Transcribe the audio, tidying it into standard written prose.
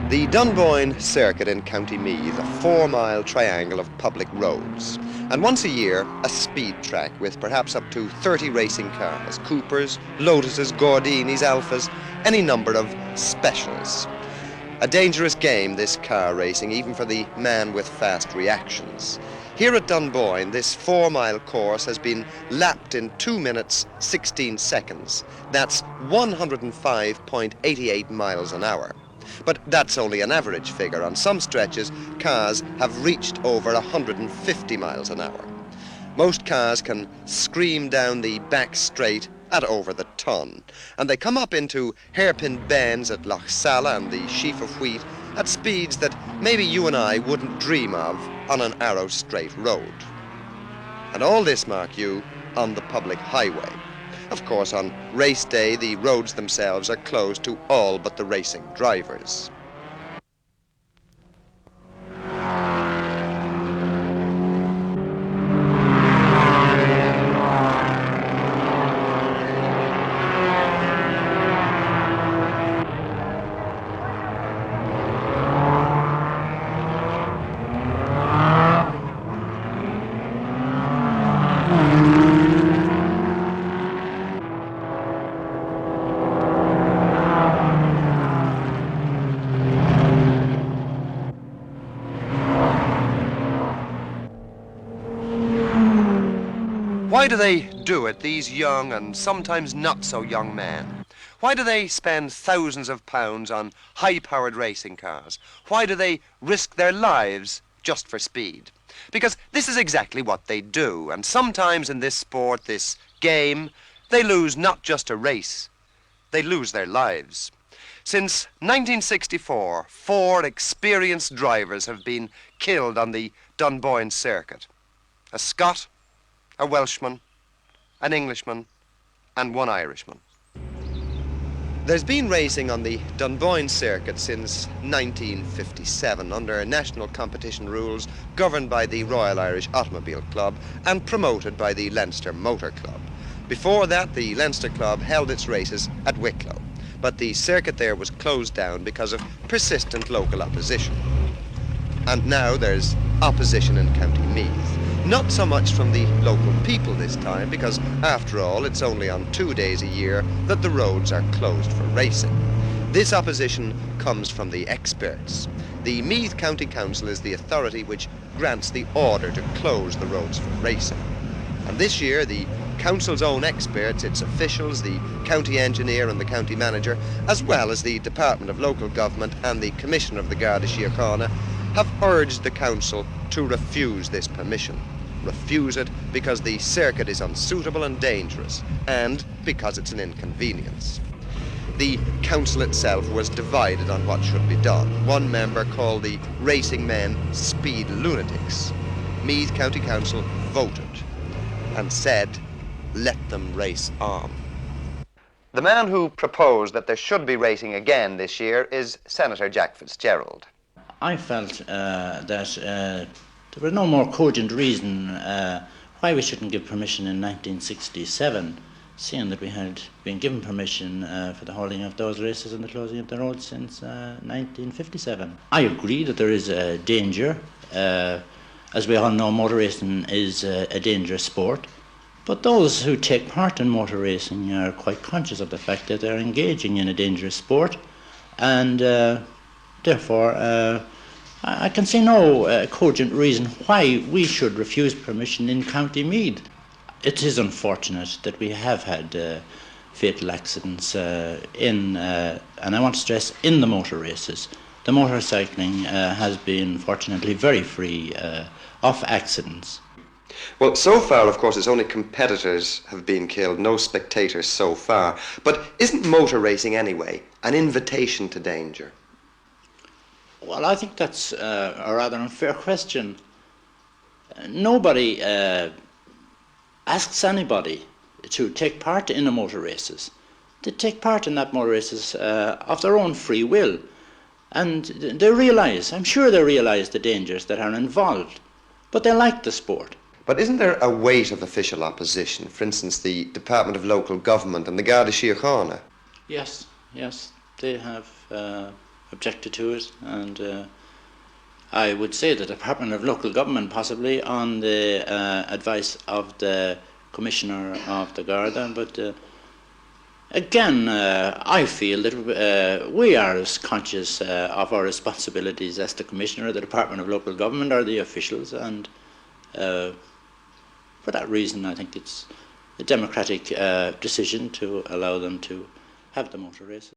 The Dunboyne Circuit in County Meath, a 4-mile triangle of public roads. And once a year, a speed track with perhaps up to 30 racing cars, Coopers, Lotuses, Gordinis, Alphas, any number of specials. A dangerous game, this car racing, even for the man with fast reactions. Here at Dunboyne, this 4-mile course has been lapped in 2 minutes, 16 seconds. That's 105.88 miles an hour. But that's only an average figure. On some stretches, cars have reached over 150 miles an hour. Most cars can scream down the back straight at over the ton, and they come up into hairpin bends at Loch Sala and the Sheaf of Wheat at speeds that maybe you and I wouldn't dream of on an arrow straight road. And all this, mark you, on the public highway. Of course, on race day, the roads themselves are closed to all but the racing drivers. Why do they do it, these young and sometimes not so young men? Why do they spend thousands of pounds on high-powered racing cars? Why do they risk their lives just for speed? Because this is exactly what they do, and sometimes in this sport, this game, they lose not just a race, they lose their lives. Since 1964, 4 experienced drivers have been killed on the Dunboyne Circuit. A Scot, a Welshman, an Englishman, and 1 Irishman. There's been racing on the Dunboyne Circuit since 1957 under national competition rules governed by the Royal Irish Automobile Club and promoted by the Leinster Motor Club. Before that, the Leinster Club held its races at Wicklow, but the circuit there was closed down because of persistent local opposition. And now there's opposition in County Meath. Not so much from the local people this time, because after all, it's only on 2 days a year that the roads are closed for racing. This opposition comes from the experts. The Meath County Council is the authority which grants the order to close the roads for racing. And this year, the council's own experts, its officials, the county engineer and the county manager, as well as the Department of Local Government and the Commissioner of the Garda Síochána, have urged the council to refuse this permission. Refuse it because the circuit is unsuitable and dangerous, and because it's an inconvenience. The council itself was divided on what should be done. One member called the racing men speed lunatics. Meath County Council voted and said, let them race on. The man who proposed that there should be racing again this year is Senator Jack Fitzgerald. I felt that there was no more cogent reason why we shouldn't give permission in 1967, seeing that we had been given permission for the holding of those races and the closing of the roads since 1957. I agree that there is a danger. As we all know, motor racing is a dangerous sport, but those who take part in motor racing are quite conscious of the fact that they're engaging in a dangerous sport, and therefore I can see no cogent reason why we should refuse permission in County Meath. It is unfortunate that we have had fatal accidents and I want to stress, in the motor races. The motorcycling has been fortunately very free of accidents. Well, so far, of course, it's only competitors have been killed, no spectators so far. But isn't motor racing anyway an invitation to danger? Well, I think that's a rather unfair question. Nobody asks anybody to take part in the motor races. They take part in that motor races of their own free will. And they realise, I'm sure they realise the dangers that are involved, but they like the sport. But isn't there a weight of official opposition? For instance, the Department of Local Government and the Garda Síochána? Yes, they have objected to it, and I would say the Department of Local Government, possibly on the advice of the Commissioner of the Garda, but again, I feel that we are as conscious of our responsibilities as the Commissioner, the Department of Local Government, or the officials, and for that reason I think it's a democratic decision to allow them to have the motor races.